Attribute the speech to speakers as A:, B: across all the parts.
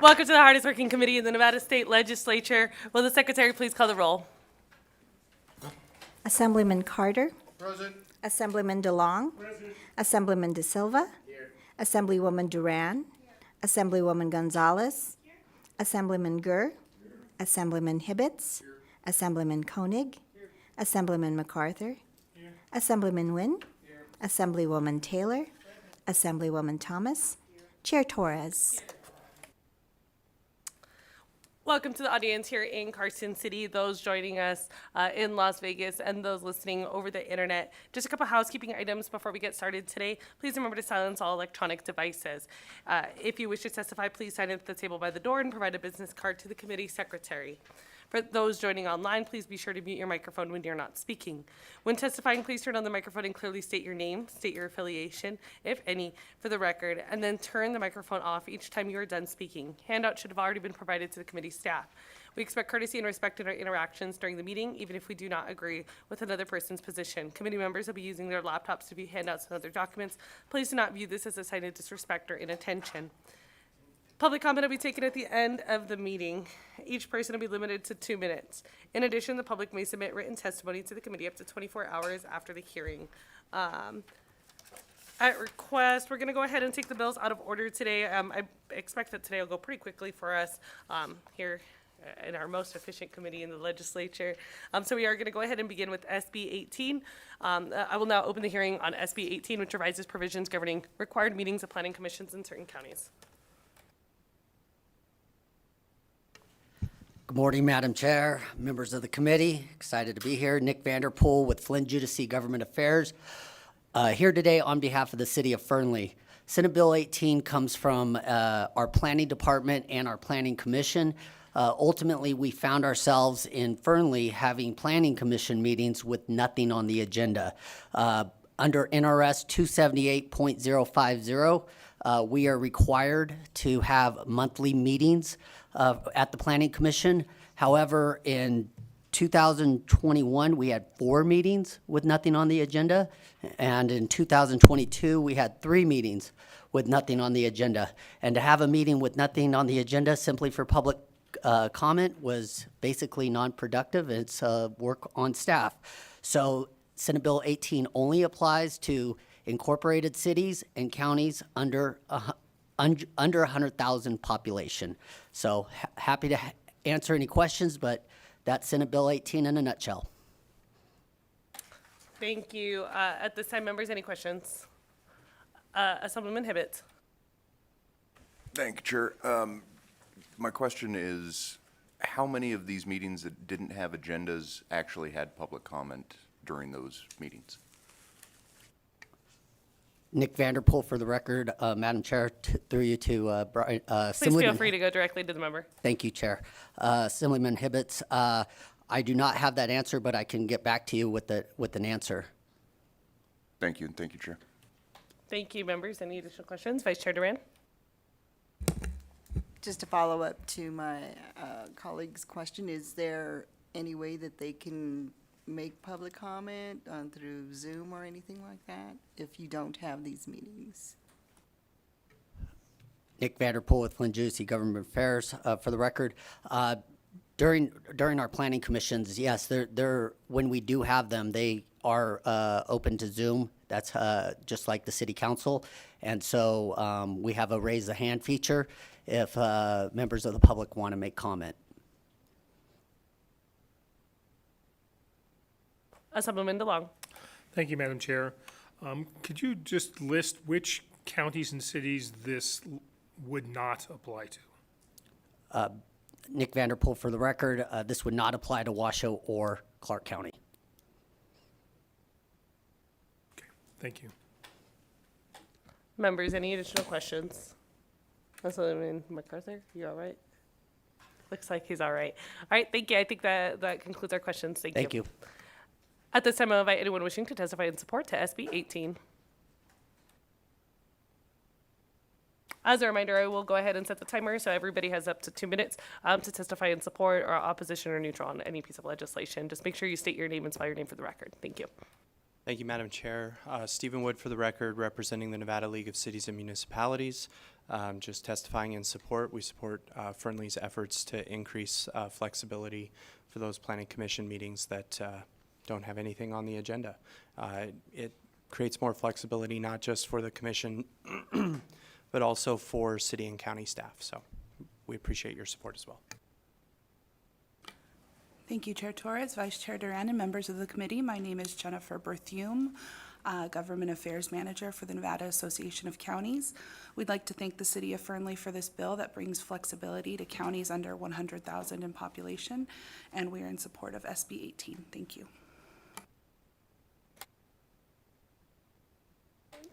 A: Welcome to the hardest working committee in the Nevada State Legislature. Will the secretary please call the roll?
B: Assemblyman Carter.
C: Present.
B: Assemblyman DeLong.
C: Present.
B: Assemblyman De Silva.
C: Here.
B: Assemblywoman Duran. Assemblywoman Gonzalez. Assemblyman Gurr. Assemblyman Hibbets. Assemblyman Koenig. Assemblyman MacArthur. Assemblyman Nguyen. Assemblywoman Taylor. Assemblywoman Thomas. Chair Torres.
A: Welcome to the audience here in Carson City, those joining us in Las Vegas, and those listening over the internet. Just a couple housekeeping items before we get started today. Please remember to silence all electronic devices. If you wish to testify, please sign at the table by the door and provide a business card to the committee secretary. For those joining online, please be sure to mute your microphone when you're not speaking. When testifying, please turn on the microphone and clearly state your name, state your affiliation, if any, for the record, and then turn the microphone off each time you are done speaking. Handouts should have already been provided to the committee staff. We expect courtesy and respect in our interactions during the meeting, even if we do not agree with another person's position. Committee members will be using their laptops to view handouts and other documents. Please do not view this as a sign of disrespect or inattention. Public comment will be taken at the end of the meeting. Each person will be limited to 2 minutes. In addition, the public may submit written testimony to the committee up to 24 hours after the hearing. At request, we're going to go ahead and take the bills out of order today. I expect that today will go pretty quickly for us here in our most efficient committee in the legislature. So we are going to go ahead and begin with SB 18. I will now open the hearing on SB 18, which revises provisions governing required meetings of planning commissions in certain counties.
D: Good morning, Madam Chair, members of the committee. Excited to be here. Nick Vanderpool with Flynn Judici Government Affairs. Here today on behalf of the city of Fernley. Senate Bill 18 comes from our planning department and our planning commission. Ultimately, we found ourselves in Fernley having planning commission meetings with nothing on the agenda. Under NRS 278.050, we are required to have monthly meetings at the Planning Commission. However, in 2021, we had 4 meetings with nothing on the agenda, and in 2022, we had 3 meetings with nothing on the agenda. And to have a meeting with nothing on the agenda simply for public comment was basically non-productive. It's work on staff. So Senate Bill 18 only applies to incorporated cities and counties under 100,000 population. So happy to answer any questions, but that's Senate Bill 18 in a nutshell.
A: Thank you. At this time, members, any questions? Assemblyman Hibbets.
C: Thank you, Chair. My question is, how many of these meetings that didn't have agendas actually had public comment during those meetings?
D: Nick Vanderpool for the record, Madam Chair, through you to
A: Please feel
D: Assemblyman.
A: free to go directly to the member.
D: Thank you, Chair. Assemblyman Hibbets, I do not have that answer, but I can get back to you with an answer.
C: Thank you, and thank you, Chair.
A: Thank you, members. Any additional questions? Vice Chair Duran.
E: Just to follow up to my colleague's question, is there any way that they can make public comment through Zoom or anything like that if you don't have these meetings?
D: Nick Vanderpool with Flynn Judici Government Affairs. For the record, during our planning commissions, yes, they're when we do have them, they are open to Zoom. That's just like the city council, and so we have a raise the hand feature if members of the public want to make comment.
A: Assemblyman DeLong.
F: Thank you, Madam Chair. Could you just list which counties and cities this would not apply to?
D: Nick Vanderpool for the record, this would not apply to Washoe or Clark County.
F: Okay, thank you.
A: Members, any additional questions? Assemblyman MacArthur, you all right? Looks like he's all right. All right, thank you. I think that concludes our questions. Thank you. At this time, I'll invite anyone wishing to testify in support to SB 18. As a reminder, I will go ahead and set the timer so everybody has up to 2 minutes to testify in support or opposition or neutral on any piece of legislation. Just make sure you state your name and spell your name for the record. Thank you.
G: Thank you, Madam Chair. Stephen Wood for the record, representing the Nevada League of Cities and Municipalities. just testifying in support. We support Fernley's efforts to increase flexibility for those planning commission meetings that don't have anything on the agenda. It creates more flexibility not just for the commission, but also for city and county staff. So we appreciate your support as well.
H: Thank you, Chair Torres, Vice Chair Duran, and members of the committee. My name is Jennifer Berthume, Government Affairs Manager for the Nevada Association of Counties. We'd like to thank the City of Fernley for this bill that brings flexibility to counties under 100,000 in population, and we are in support of SB 18. Thank you.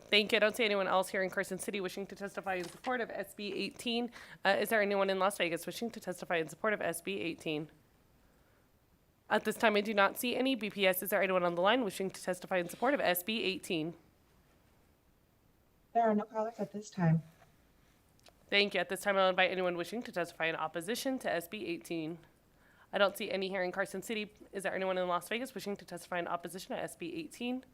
A: Thank you. I don't see anyone else here in Carson City wishing to testify in support of SB 18. Is there anyone in Las Vegas wishing to testify in support of SB 18? At this time, I do not see any. BPS, is there anyone on the line wishing to testify in support of SB 18?
I: There are no callers at this time.
A: Thank you. At this time, I'll invite anyone wishing to testify in opposition to SB 18. I don't see any here in Carson City. Is there anyone in Las Vegas wishing to testify in opposition to SB 18?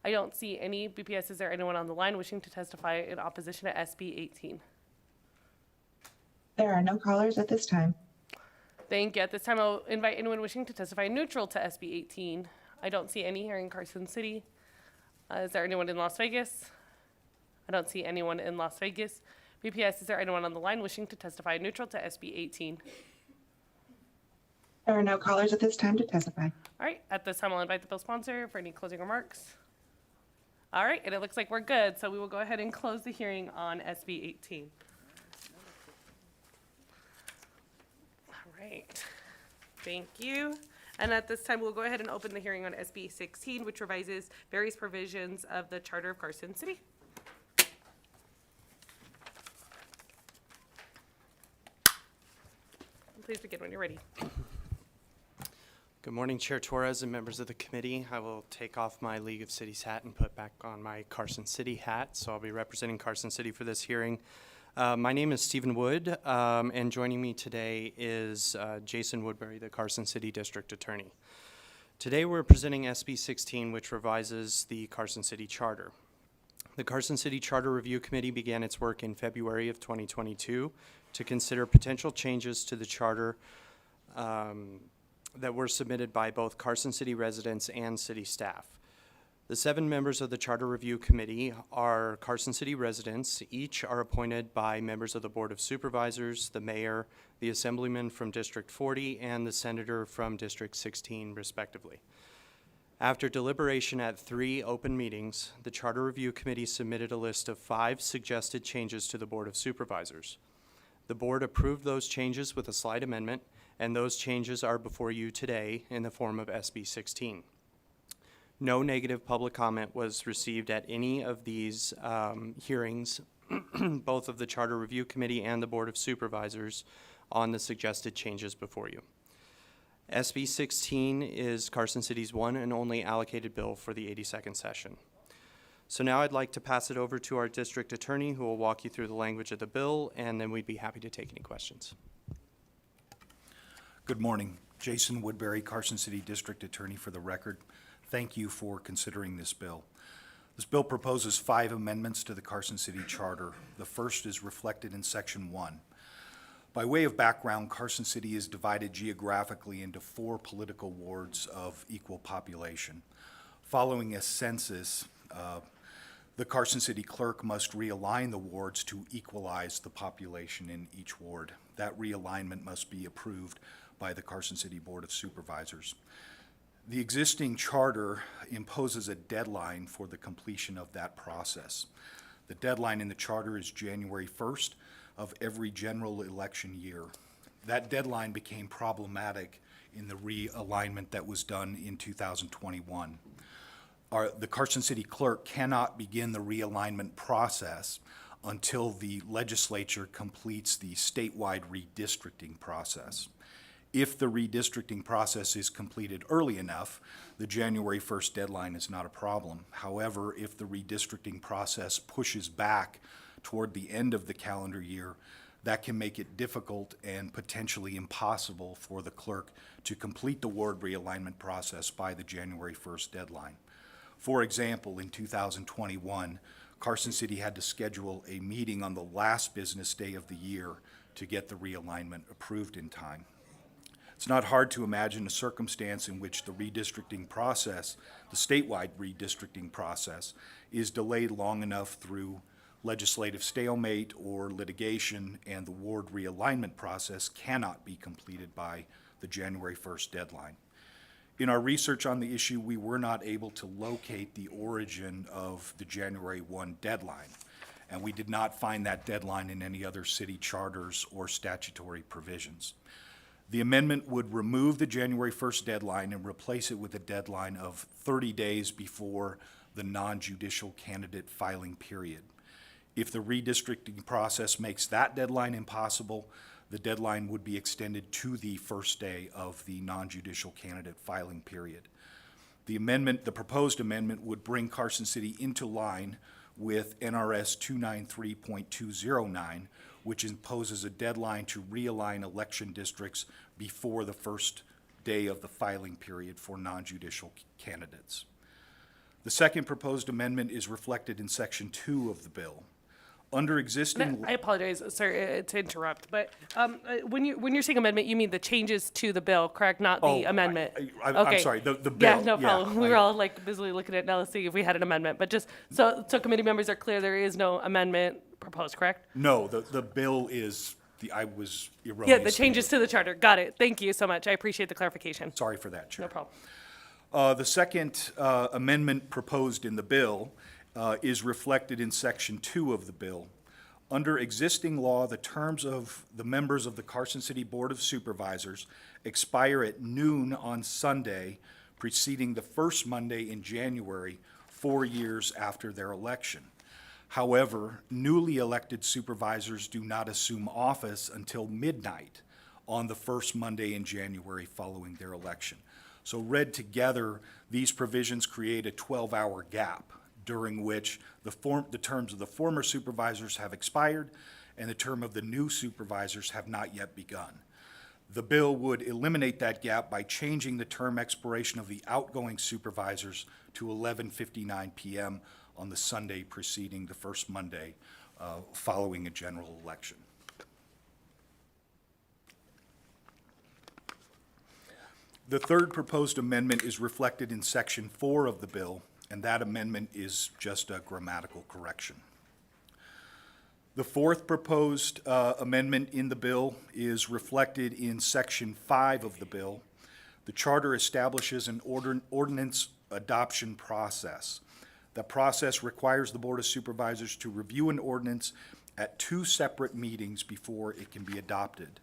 A: I don't see any. BPS, is there anyone on the line wishing to testify in opposition to SB 18?
I: There are no callers at this time.
A: Thank you. At this time, I'll invite anyone wishing to testify neutral to SB 18. I don't see any here in Carson City. Is there anyone in Las Vegas? I don't see anyone in Las Vegas. BPS, is there anyone on the line wishing to testify neutral to SB 18?
I: There are no callers at this time to testify.
A: All right. At this time, I'll invite the bill sponsor for any closing remarks. All right. And it looks like we're good. So we will go ahead and close the hearing on SB 18. Right. Thank you. And at this time, we'll go ahead and open the hearing on SB 16, which revises various provisions of the Charter of Carson City. Please begin when you're ready.
G: Good morning, Chair Torres and members of the committee. I will take off my League of Cities hat and put back on my Carson City hat. So I'll be representing Carson City for this hearing. My name is Stephen Wood, and joining me today is Jason Woodbury, the Carson City District Attorney. Today we're presenting SB 16, which revises the Carson City Charter. The Carson City Charter Review Committee began its work in February of 2022 to consider potential changes to the charter that were submitted by both Carson City residents and city staff. The 7 members of the Charter Review Committee are Carson City residents. Each are appointed by members of the Board of Supervisors, the mayor, the assemblyman from District 40, and the senator from District 16, respectively. After deliberation at 3 open meetings, the Charter Review Committee submitted a list of 5 suggested changes to the Board of Supervisors. The board approved those changes with a slight amendment, and those changes are before you today in the form of SB 16. No negative public comment was received at any of these hearings, both of the Charter Review Committee and the Board of Supervisors, on the suggested changes before you. SB 16 is Carson City's one and only allocated bill for the 82nd session. So now I'd like to pass it over to our district attorney, who will walk you through the language of the bill, and then we'd be happy to take any questions.
J: Good morning. Jason Woodbury, Carson City District Attorney for the record. Thank you for considering this bill. This bill proposes 5 amendments to the Carson City Charter. The first is reflected in Section 1. By way of background, Carson City is divided geographically into 4 political wards of equal population. Following a census, the Carson City clerk must realign the wards to equalize the population in each ward. That realignment must be approved by the Carson City Board of Supervisors. The existing charter imposes a deadline for the completion of that process. The deadline in the charter is January 1st of every general election year. That deadline became problematic in the realignment that was done in 2021. The Carson City clerk cannot begin the realignment process until the legislature completes the statewide redistricting process. If the redistricting process is completed early enough, the January 1st deadline is not a problem. However, if the redistricting process pushes back toward the end of the calendar year, that can make it difficult and potentially impossible for the clerk to complete the ward realignment process by the January 1st deadline. For example, in 2021, Carson City had to schedule a meeting on the last business day of the year to get the realignment approved in time. It's not hard to imagine a circumstance in which the redistricting process, the statewide redistricting process, is delayed long enough through legislative stalemate or litigation, and the ward realignment process cannot be completed by the January 1st deadline. In our research on the issue, we were not able to locate the origin of the January 1 deadline, and we did not find that deadline in any other city charters or statutory provisions. The amendment would remove the January 1st deadline and replace it with a deadline of 30 days before the non-judicial candidate filing period. If the redistricting process makes that deadline impossible, the deadline would be extended to the first day of the non-judicial candidate filing period. The proposed amendment would bring Carson City into line with NRS 293.209, which imposes a deadline to realign election districts before the first day of the filing period for non-judicial candidates. The second proposed amendment is reflected in Section 2 of the bill. Under existing...
A: I apologize, sir, to interrupt, but when you're saying amendment, you mean the changes to the bill, correct? Not the amendment?
J: I'm
A: Okay.
J: sorry, the bill.
A: Yeah, no problem. We were
J: I-
A: all like busily looking at now to see if we had an amendment, but just so committee members are clear, there is no amendment proposed, correct?
J: No, the bill is, I was erroneous.
A: Yeah, the changes to the charter. Got it. Thank you so much. I appreciate the clarification.
J: Sorry for that, Chair.
A: No problem.
J: The second amendment proposed in the bill is reflected in Section 2 of the bill. Under existing law, the terms of the members of the Carson City Board of Supervisors expire at noon on Sunday preceding the first Monday in January, 4 years after their election. However, newly elected supervisors do not assume office until midnight on the first Monday in January following their election. So read together, these provisions create a 12-hour gap during which the terms of the former supervisors have expired and the term of the new supervisors have not yet begun. The bill would eliminate that gap by changing the term expiration of the outgoing supervisors to 11:59 p.m. on the Sunday preceding the first Monday following a general election. The third proposed amendment is reflected in Section 4 of the bill, and that amendment is just a grammatical correction. The fourth proposed amendment in the bill is reflected in Section 5 of the bill. The charter establishes an ordinance adoption process. The process requires the Board of Supervisors to review an ordinance at 2 separate meetings before it can be adopted.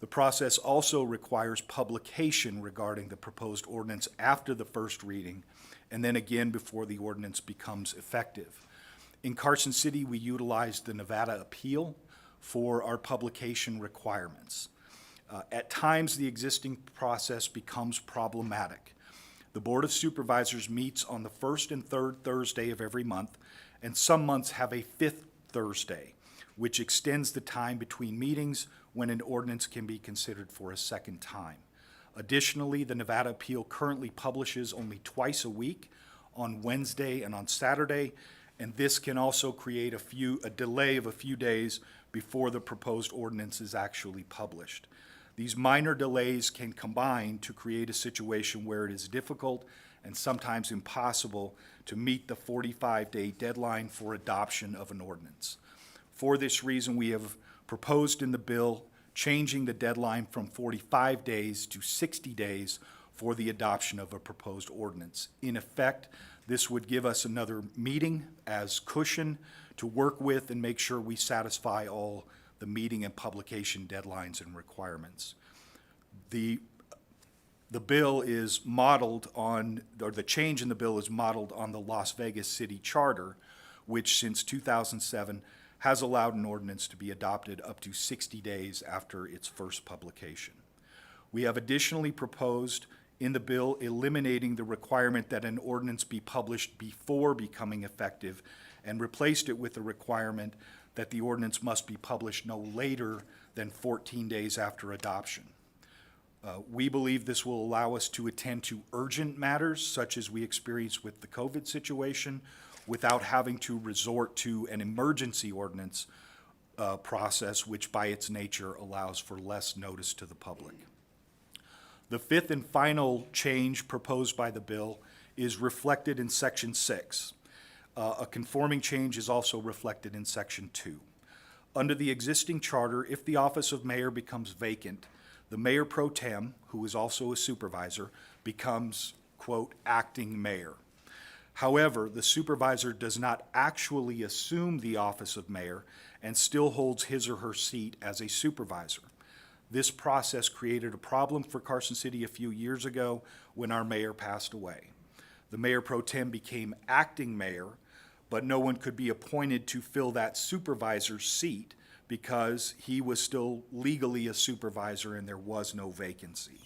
J: The process also requires publication regarding the proposed ordinance after the first reading, and then again before the ordinance becomes effective. In Carson City, we utilize the Nevada Appeal for our publication requirements. At times, the existing process becomes problematic. The Board of Supervisors meets on the first and third Thursday of every month, and some months have a 5th Thursday, which extends the time between meetings when an ordinance can be considered for a second time. Additionally, the Nevada Appeal currently publishes only twice a week, on Wednesday and on Saturday, and this can also create a delay of a few days before the proposed ordinance is actually published. These minor delays can combine to create a situation where it is difficult and sometimes impossible to meet the 45-day deadline for adoption of an ordinance. For this reason, we have proposed in the bill changing the deadline from 45 days to 60 days for the adoption of a proposed ordinance. In effect, this would give us another meeting as cushion to work with and make sure we satisfy all the meeting and publication deadlines and requirements. The bill is modeled on, or the change in the bill is modeled on the Las Vegas City Charter, which since 2007 has allowed an ordinance to be adopted up to 60 days after its first publication. We have additionally proposed in the bill eliminating the requirement that an ordinance be published before becoming effective and replaced it with the requirement that the ordinance must be published no later than 14 days after adoption. We believe this will allow us to attend to urgent matters such as we experienced with the COVID situation, without having to resort to an emergency ordinance process, which by its nature allows for less notice to the public. The fifth and final change proposed by the bill is reflected in Section 6. A conforming change is also reflected in Section 2. Under the existing charter, if the office of mayor becomes vacant, the mayor pro tem, who is also a supervisor, becomes, quote, acting mayor. However, the supervisor does not actually assume the office of mayor and still holds his or her seat as a supervisor. This process created a problem for Carson City a few years ago when our mayor passed away. The mayor pro tem became acting mayor, but no one could be appointed to fill that supervisor's seat because he was still legally a supervisor and there was no vacancy.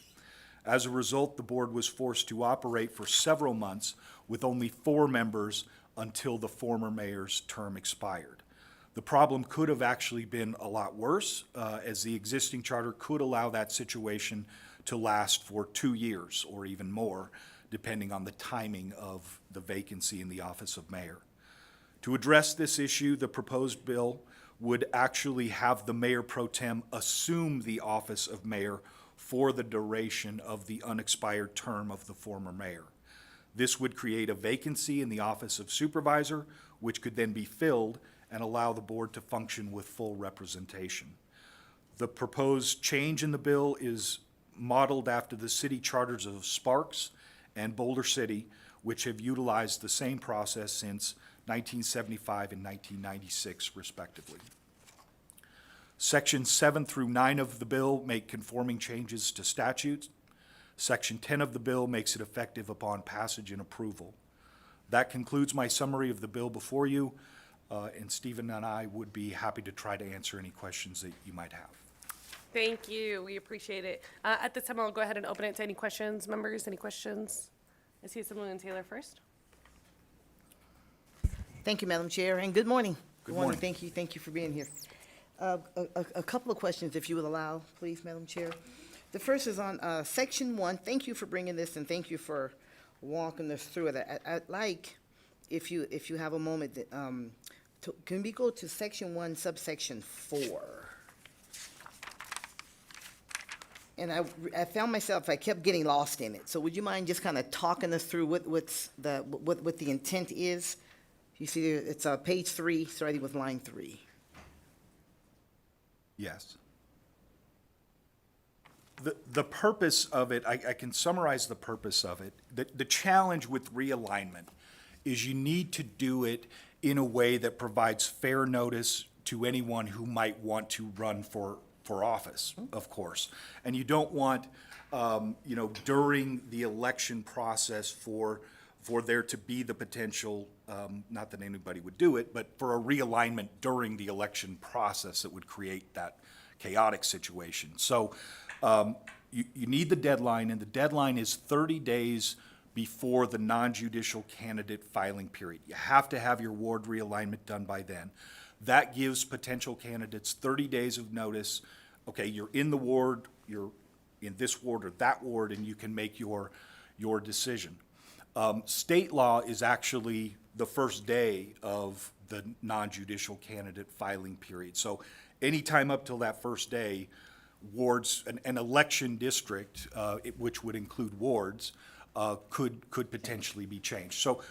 J: As a result, the board was forced to operate for several months with only 4 members until the former mayor's term expired. The problem could have actually been a lot worse, as the existing charter could allow that situation to last for 2 years or even more, depending on the timing of the vacancy in the office of mayor. To address this issue, the proposed bill would actually have the mayor pro tem assume the office of mayor for the duration of the unexpired term of the former mayor. This would create a vacancy in the office of supervisor, which could then be filled and allow the board to function with full representation. The proposed change in the bill is modeled after the city charters of Sparks and Boulder City, which have utilized the same process since 1975 and 1996, respectively. Sections 7 through 9 of the bill make conforming changes to statutes. Section 10 of the bill makes it effective upon passage and approval. That concludes my summary of the bill before you, and Stephen and I would be happy to try to answer any questions that you might have.
A: Thank you. We appreciate it. At this time, I'll go ahead and open it to any questions. Members, any questions? I see Assemblyman Taylor first.
K: Thank you, Madam Chair, and good morning.
J: Good morning.
K: Thank you for being here. A couple of questions, if you would allow, please, Madam Chair. The first is on Section 1. Thank you for bringing this, and thank you for walking us through it. I'd like, if you have a moment, that, can we go to Section 1, subsection 4? And I found myself, I kept getting lost in it. So would you mind just kind of talking us through what the intent is? You see, it's page 3, starting with line 3.
J: Yes. The purpose of it, I can summarize the purpose of it. The challenge with realignment is you need to do it in a way that provides fair notice to anyone who might want to run for office, of course. And you don't want, during the election process for there to be the potential, not that anybody would do it, but for a realignment during the election process that would create that chaotic situation. So you need the deadline, and the deadline is 30 days before the non-judicial candidate filing period. You have to have your ward realignment done by then. That gives potential candidates 30 days of notice. Okay, you're in the ward, you're in this ward or that ward, and you can make your decision. State law is actually the first day of the non-judicial candidate filing period. So anytime up till that first day, wards, an election district, which would include wards, could potentially be changed. So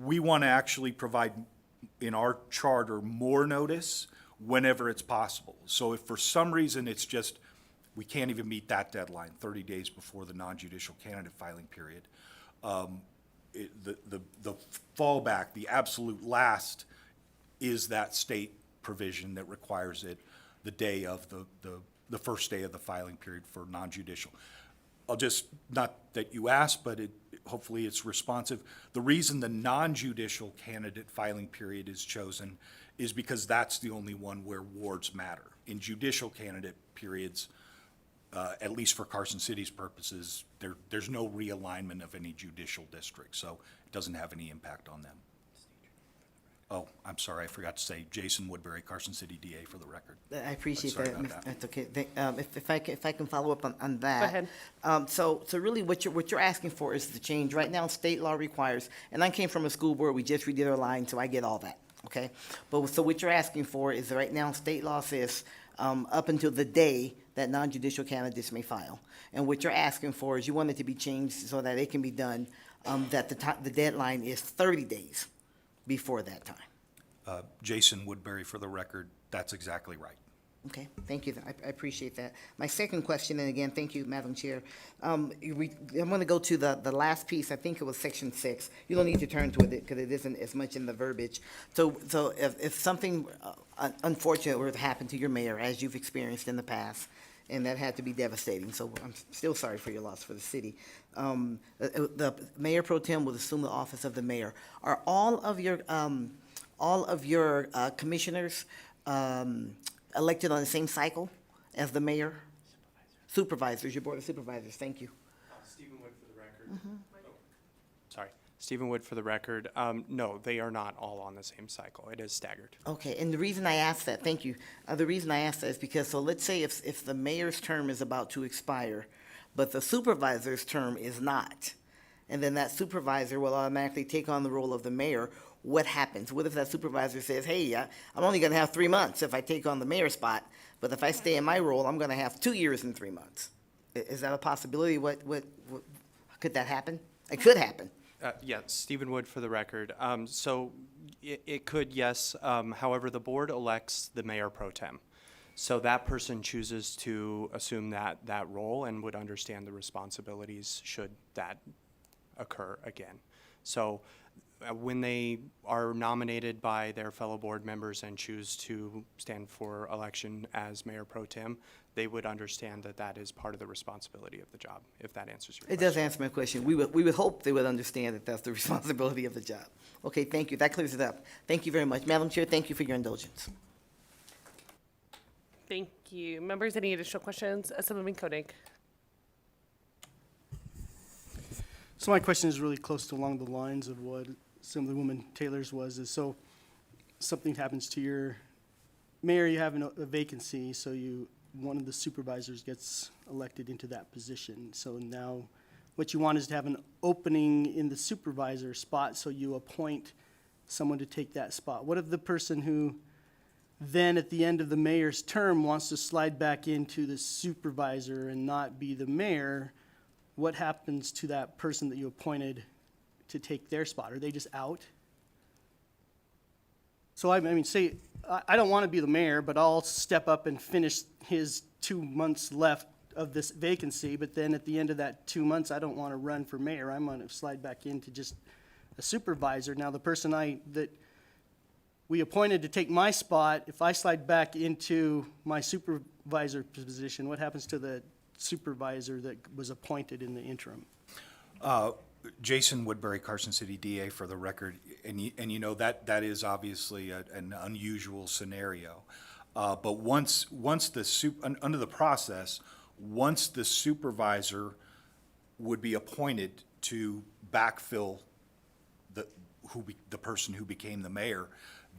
J: we want to actually provide, in our charter, more notice whenever it's possible. So if for some reason it's just, we can't even meet that deadline, 30 days before the non-judicial candidate filing period, the fallback, the absolute last, is that state provision that requires it the day of the first day of the filing period for non-judicial. I'll just, not that you asked, but hopefully it's responsive. The reason the non-judicial candidate filing period is chosen is because that's the only one where wards matter. In judicial candidate periods, at least for Carson City's purposes, there's no realignment of any judicial district, so it doesn't have any impact on them. Oh, I'm sorry, I forgot to say Jason Woodbury, Carson City DA for the record.
K: I appreciate
J: Sorry
K: that.
J: about that.
K: That's okay. If I can follow up on that.
A: ahead.
K: So really what you're asking for is the change. Right now, state law requires, and I came from a school board, we just redid our line, so I get all that, okay? But, so what you're asking for is right now, state law says, up until the day that non-judicial candidates may file. And what you're asking for is you want it to be changed so that it can be done, that the deadline is 30 days before that time.
J: Jason Woodbury for the record, that's exactly right.
K: Okay, thank you. I appreciate that. My second question, and again, thank you, Madam Chair. I'm going to go to the last piece. I think it was section 6. You don't need to turn to it because it isn't as much in the verbiage. So if something unfortunate were to happen to your mayor, as you've experienced in the past, and that had to be devastating, so I'm still sorry for your loss for the city. The mayor pro tem will assume the office of the mayor. Are all of your commissioners elected on the same cycle as the mayor? Supervisors, your board of supervisors, thank you.
G: Stephen Wood for the record. Sorry, Stephen Wood for the record. No, they are not all on the same cycle. It is staggered.
K: Okay, and the reason I asked that, thank you. The reason I asked that is because, so let's say if the mayor's term is about to expire, but the supervisor's term is not, and then that supervisor will automatically take on the role of the mayor, what happens? What if that supervisor says, hey, I'm only going to have 3 months if I take on the mayor spot, but if I stay in my role, I'm going to have 2 years and 3 months? Is that a possibility? What could that happen? It could happen.
G: Yeah, Stephen Wood for the record. So it could, yes. However, the board elects the mayor pro tem. So that person chooses to assume that role and would understand the responsibilities should that occur again. So when they are nominated by their fellow board members and choose to stand for election as mayor pro tem, they would understand that that is part of the responsibility of the job, if that answers your question.
K: It does answer my question. We would hope they would understand that that's the responsibility of the job. Okay, thank you. That clears it up. Thank you very much. Madam Chair, thank you for your indulgence.
A: Thank you. Members, any additional questions? Assemblyman Koenig.
L: So my question is really close to along the lines of what Assemblywoman Taylor's was, is so something happens to your mayor, you have a vacancy, so one of the supervisors gets elected into that position. So now what you want is to have an opening in the supervisor spot, so you appoint someone to take that spot. What if the person who then at the end of the mayor's term wants to slide back into the supervisor and not be the mayor? What happens to that person that you appointed to take their spot? Are they just out? So I mean, say, I don't want to be the mayor, but I'll step up and finish his 2 months left of this vacancy, but then at the end of that 2 months, I don't want to run for mayor. I'm going to slide back into just a supervisor. Now, the person that we appointed to take my spot, if I slide back into my supervisor position, what happens to the supervisor that was appointed in the interim?
J: Jason Woodbury, Carson City DA for the record, and you know that is obviously an unusual scenario. But under the process, once the supervisor would be appointed to backfill the person who became the mayor,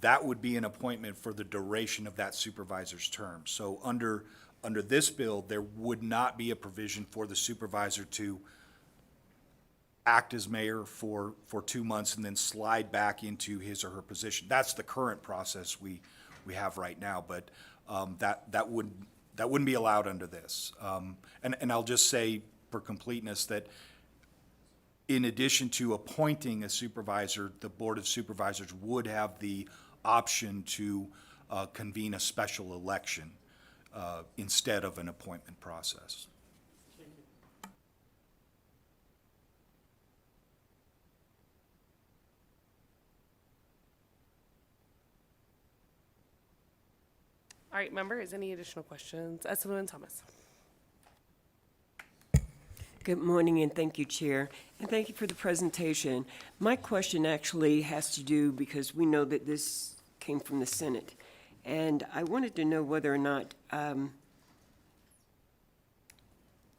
J: that would be an appointment for the duration of that supervisor's term. So under this bill, there would not be a provision for the supervisor to act as mayor for 2 months and then slide back into his or her position. That's the current process we have right now, but that wouldn't be allowed under this. And I'll just say for completeness that in addition to appointing a supervisor, the Board of Supervisors would have the option to convene a special election instead of an appointment process.
A: All right, members, any additional questions? Assemblyman Thomas.
M: Good morning, and thank you, Chair. And thank you for the presentation. My question actually has to do, because we know that this came from the Senate, and I wanted to know whether or not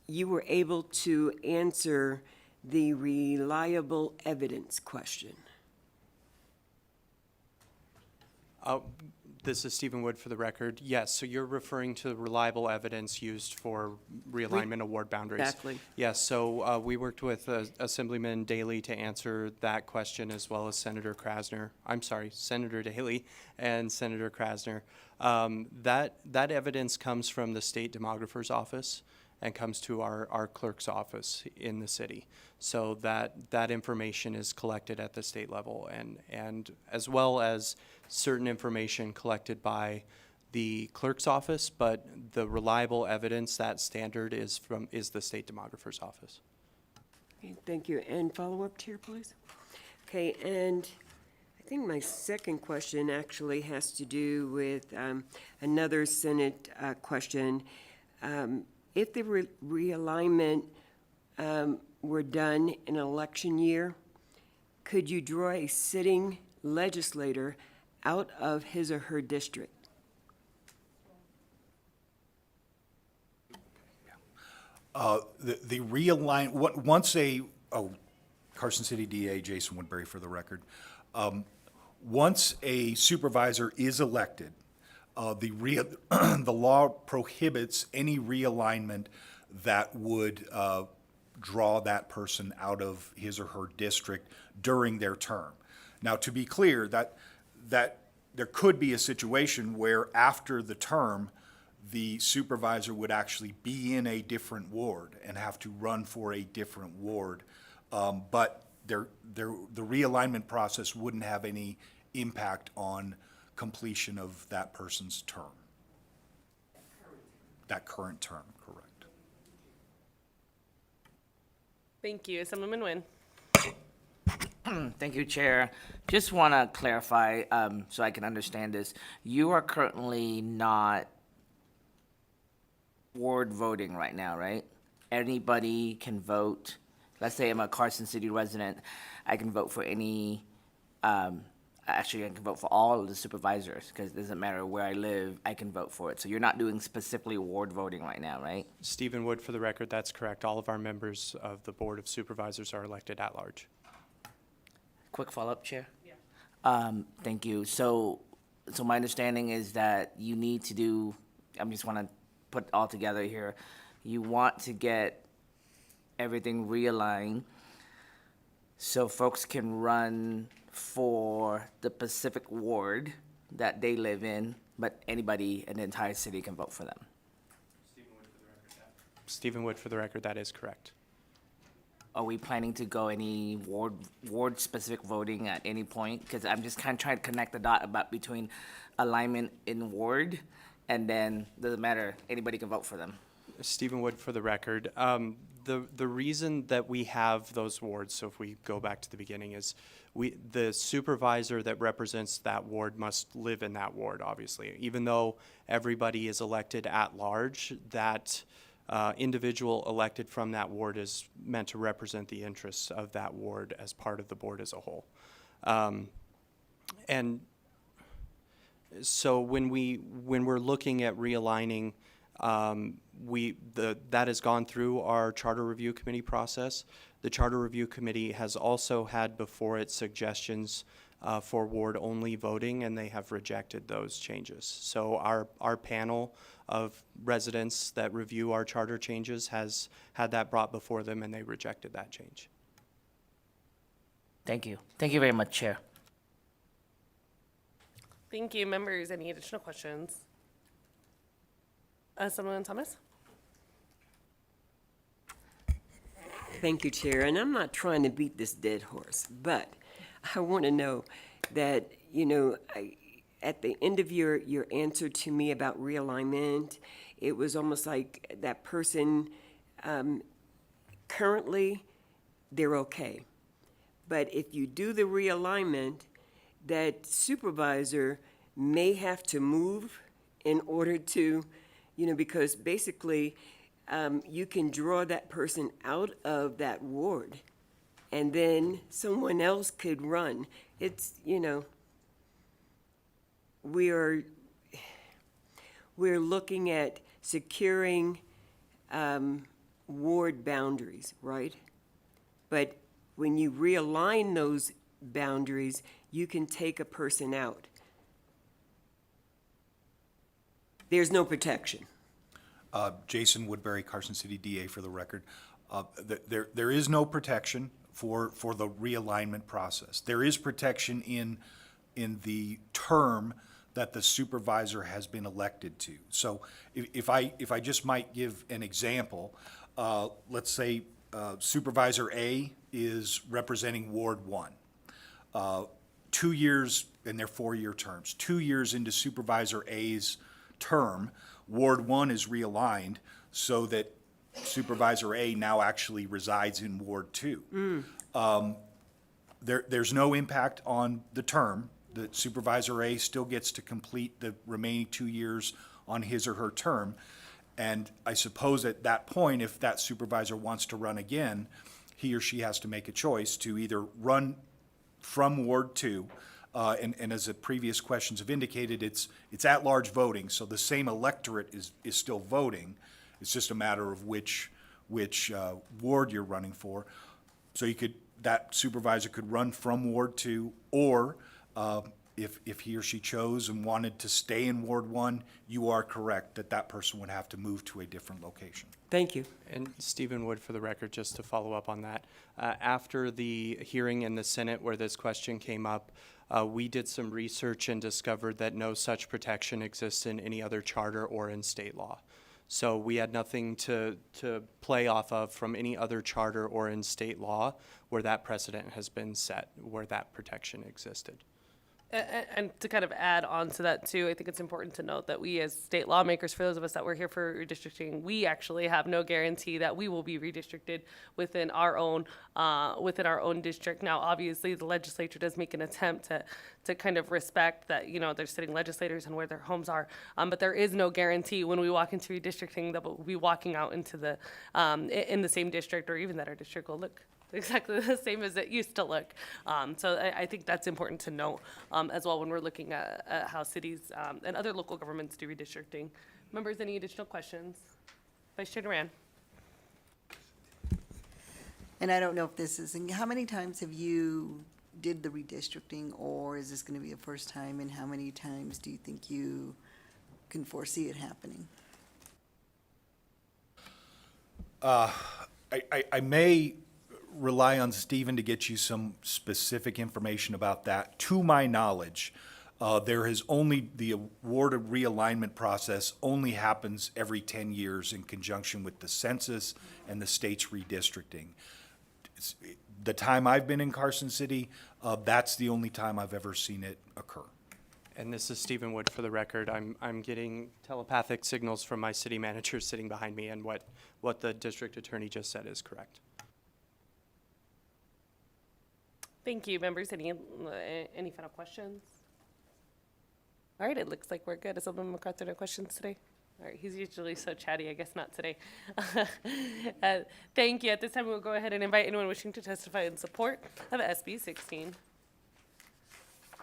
M: you were able to answer the reliable evidence question.
G: This is Stephen Wood for the record. Yes, so you're referring to reliable evidence used for realignment of ward boundaries.
M: Exactly.
G: Yes, so we worked with Assemblyman Daley to answer that question, as well as Senator Krasner. I'm sorry, Senator Daley and Senator Krasner. That evidence comes from the state demographer's office and comes to our clerk's office in the city. So that information is collected at the state level, and as well as certain information collected by the clerk's office, but the reliable evidence, that standard is the state demographer's office.
M: Okay, thank you. And follow-up, Chair, please? Okay, and I think my second question actually has to do with another Senate question. If the realignment were done in an election year, could you draw a sitting legislator out of his or her district?
J: The realign, once Carson City DA Jason Woodbury for the record, once a supervisor is elected, the law prohibits any realignment that would draw that person out of his or her district during their term. Now, to be clear, that there could be a situation where after the term, the supervisor would actually be in a different ward and have to run for a different ward. But the realignment process wouldn't have any impact on completion of that person's term. That current term, correct.
A: Thank you. Assemblyman Nguyen.
N: Thank you, Chair. Just want to clarify so I can understand this. You are currently not ward voting right now, right? Anybody can vote. Let's say I'm a Carson City resident. I can vote for any, actually I can vote for all of the supervisors because it doesn't matter where I live, I can vote for it. So you're not doing specifically ward voting right now, right?
G: Stephen Wood for the record, that's correct. All of our members of the Board of Supervisors are elected at large.
N: Quick follow-up, Chair? Yeah. Thank you. So my understanding is that you need to do, I just want to put it all together here. You want to get everything realigned so folks can run for the Pacific Ward that they live in, but anybody in the entire city can vote for them.
G: Stephen Wood for the record, that is correct.
N: Are we planning to go any ward-specific voting at any point? Because I'm just kind of trying to connect the dot about between alignment in ward, and then doesn't matter, anybody can vote for them.
G: Stephen Wood for the record. The reason that we have those wards, so if we go back to the beginning, is the supervisor that represents that ward must live in that ward, obviously. Even though everybody is elected at large, that individual elected from that ward is meant to represent the interests of that ward as part of the board as a whole. And so when we're looking at realigning, that has gone through our Charter Review Committee process. The Charter Review Committee has also had before it suggestions for ward-only voting, and they have rejected those changes. So our panel of residents that review our charter changes has had that brought before them, and they rejected that change.
N: Thank you. Thank you very much, Chair.
A: Thank you. Members, any additional questions? Assemblyman Thomas?
M: Thank you, Chair. And I'm not trying to beat this dead horse, but I want to know that, at the end of your answer to me about realignment, it was almost like that person, currently, they're okay. But if you do the realignment, that supervisor may have to move in order to, because basically, you can draw that person out of that ward, and then someone else could run. It's, we're looking at securing ward boundaries, right? But when you realign those boundaries, you can take a person out. There's no protection.
J: Jason Woodbury, Carson City DA for the record. There is no protection for the realignment process. There is protection in the term that the supervisor has been elected to. So if I just might give an example, let's say Supervisor A is representing Ward 1. 2 years, and they're 4-year terms. 2 years into Supervisor A's term, Ward 1 is realigned so that Supervisor A now actually resides in Ward 2. There's no impact on the term. The Supervisor A still gets to complete the remaining 2 years on his or her term. And I suppose at that point, if that supervisor wants to run again, he or she has to make a choice to either run from Ward 2, and as the previous questions have indicated, it's at-large voting, so the same electorate is still voting. It's just a matter of which ward you're running for. So that supervisor could run from Ward 2, or if he or she chose and wanted to stay in Ward 1, you are correct that person would have to move to a different location.
M: Thank you.
G: And Stephen Wood, for the record, just to follow up on that. After the hearing in the Senate where this question came up, we did some research and discovered that no such protection exists in any other charter or in state law. So we had nothing to play off of from any other charter or in state law where that precedent has been set, where that protection existed.
A: And to kind of add on to that too, I think it's important to note that we as state lawmakers, for those of us that were here for redistricting, we actually have no guarantee that we will be redistricted within our own district. Now, obviously, the legislature does make an attempt to kind of respect that, they're sitting legislators and where their homes are. But there is no guarantee when we walk into redistricting that we'll be walking out into the in the same district, or even that our district will look exactly the same as it used to look. So I think that's important to note as well when we're looking at how cities and other local governments do redistricting. Members, any additional questions? Vice Chair Duran.
E: And I don't know if this is, how many times have you did the redistricting, or is this going to be a first time, and how many times do you think you can foresee it happening?
J: I may rely on Stephen to get you some specific information about that. To my knowledge, there has only, the award of realignment process only happens every 10 years in conjunction with the census and the state's redistricting. The time I've been in Carson City, that's the only time I've ever seen it occur.
G: And this is Stephen Wood for the record. I'm getting telepathic signals from my city manager sitting behind me, and what the district attorney just said is correct.
A: Thank you, members. Any final questions? All right, it looks like we're good. Is Alderman MacArthur no questions today? All right, he's usually so chatty. I guess not today. Thank you. At this time, we'll go ahead and invite anyone wishing to testify in support of SB 16.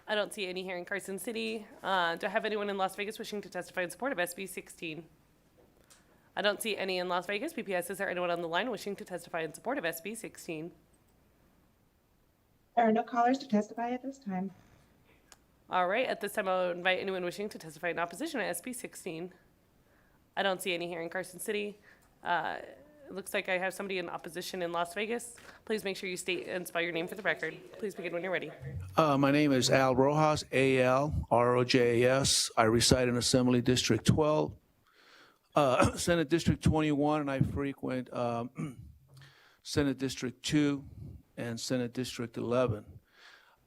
A: I don't see any here in Carson City. Do I have anyone in Las Vegas wishing to testify in support of SB 16? I don't see any in Las Vegas. PPS, is there anyone on the line wishing to testify in support of SB 16?
I: There are no callers to testify at this time.
A: All right, at this time, I'll invite anyone wishing to testify in opposition to SB 16. I don't see any here in Carson City. It looks like I have somebody in opposition in Las Vegas. Please make sure you state and spell your name for the record. Please begin when you're ready.
O: My name is Al Rojas, A-L-R-O-J-A-S. I reside in Assembly District 12, Senate District 21, and I frequent Senate District 2 and Senate District 11.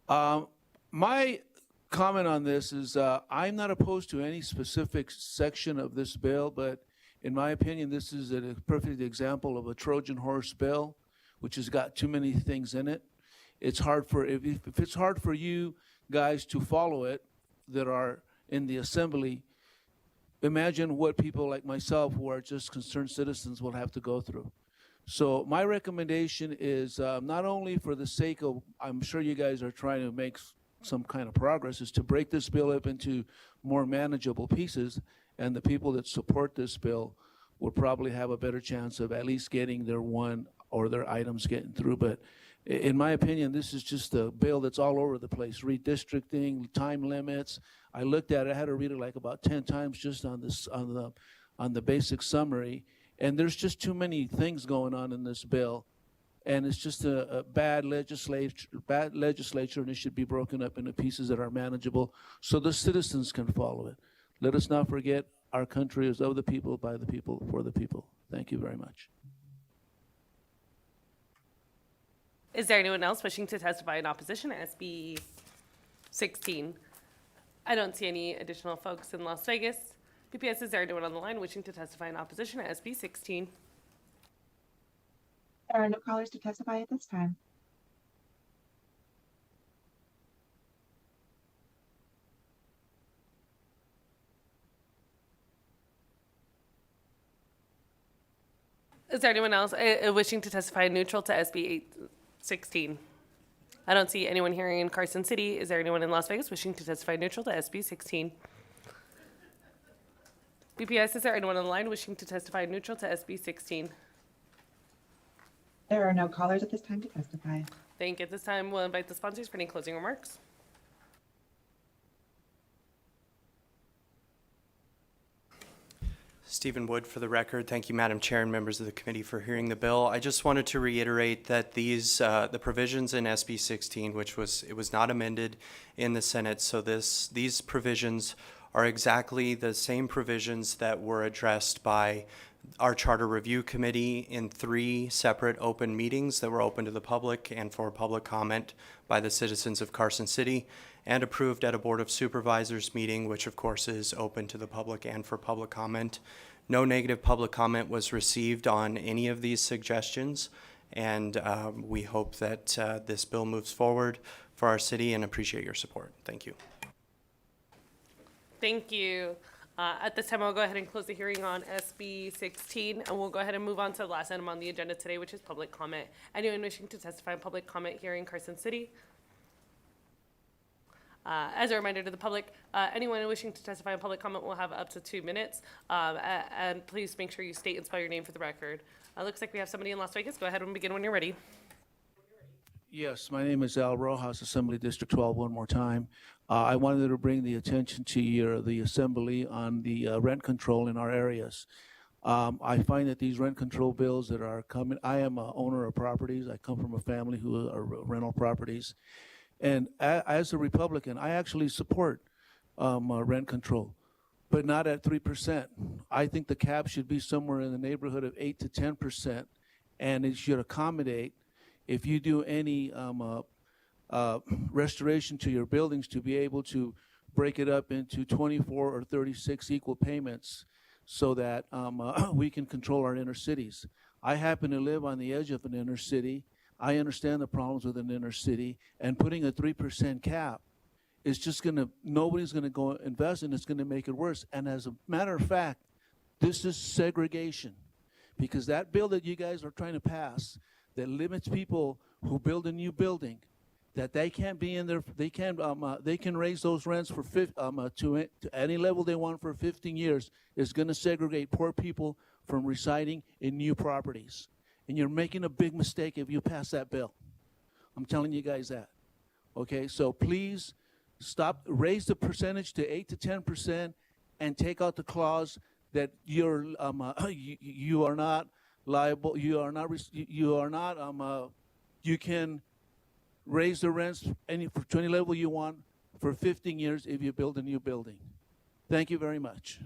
O: My comment on this is I'm not opposed to any specific section of this bill, but in my opinion, this is a perfect example of a Trojan horse bill, which has got too many things in it. It's hard for, if it's hard for you guys to follow it that are in the assembly, imagine what people like myself who are just concerned citizens will have to go through. So my recommendation is not only for the sake of, I'm sure you guys are trying to make some kind of progress, is to break this bill up into more manageable pieces, and the people that support this bill will probably have a better chance of at least getting their one or their items getting through. But In my opinion, this is just a bill that's all over the place. Redistricting, time limits. I looked at it. I had to read it like about 10 times just on this on the basic summary. And there's just too many things going on in this bill. And it's just a bad legislature, and it should be broken up into pieces that are manageable so the citizens can follow it. Let us not forget our country is of the people, by the people, for the people. Thank you very much.
A: Is there anyone else wishing to testify in opposition to SB 16? I don't see any additional folks in Las Vegas. PPS, is there anyone on the line wishing to testify in opposition to SB 16?
I: There are no callers to testify at this time.
A: Is there anyone else wishing to testify neutral to SB 16? I don't see anyone here in Carson City. Is there anyone in Las Vegas wishing to testify neutral to SB 16? BPS, is there anyone on the line wishing to testify neutral to SB 16?
I: There are no callers at this time to testify.
A: Thank you. At this time, we'll invite the sponsors for any closing remarks.
G: Stephen Wood for the record. Thank you, Madam Chair and members of the committee for hearing the bill. I just wanted to reiterate that these, the provisions in SB 16, it was not amended in the Senate, so these provisions are exactly the same provisions that were addressed by our Charter Review Committee in 3 separate open meetings that were open to the public and for public comment by the citizens of Carson City, and approved at a Board of Supervisors meeting, which of course is open to the public and for public comment. No negative public comment was received on any of these suggestions, and we hope that this bill moves forward for our city and appreciate your support. Thank you.
A: Thank you. At this time, I'll go ahead and close the hearing on SB 16, and we'll go ahead and move on to the last item on the agenda today, which is public comment. Anyone wishing to testify in public comment here in Carson City? As a reminder to the public, anyone wishing to testify in public comment will have up to 2 minutes. And please make sure you state and spell your name for the record. Looks like we have somebody in Las Vegas. Go ahead and begin when you're ready.
O: Yes, my name is Al Rojas, Assembly District 12, one more time. I wanted to bring the attention to the Assembly on the rent control in our areas. I find that these rent control bills that are coming, I am an owner of properties. I come from a family who are rental properties. And as a Republican, I actually support rent control, but not at 3%. I think the cap should be somewhere in the neighborhood of 8 to 10%, and it should accommodate if you do any restoration to your buildings to be able to break it up into 24 or 36 equal payments so that we can control our inner cities. I happen to live on the edge of an inner city. I understand the problems with an inner city, and putting a 3% cap is just nobody's gonna go invest, and it's gonna make it worse. And as a matter of fact, this is segregation, because that bill that you guys are trying to pass that limits people who build a new building, that they can't be in there, they can raise those rents for to any level they want for 15 years, is gonna segregate poor people from residing in new properties. And you're making a big mistake if you pass that bill. I'm telling you guys that. Okay, so please raise the percentage to 8 to 10% and take out the clause that you are not liable, you can raise the rents to any level you want for 15 years if you build a new building. Thank you very much.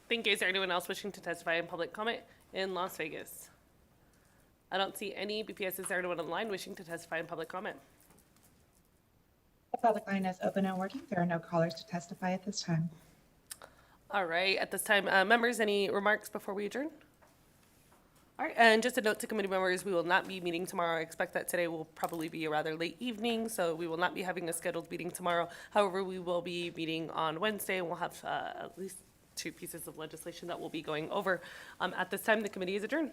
A: Thank you. Is there anyone else wishing to testify in public comment in Las Vegas? I don't see any. BPS, is there anyone on the line wishing to testify in public comment?
I: The public line is open and working. There are no callers to testify at this time.
A: All right. At this time, members, any remarks before we adjourn? All right. And just a note to committee members, we will not be meeting tomorrow. I expect that today will probably be a rather late evening, so we will not be having a scheduled meeting tomorrow. However, we will be meeting on Wednesday, and we'll have at least 2 pieces of legislation that we'll be going over. At this time, the committee is adjourned.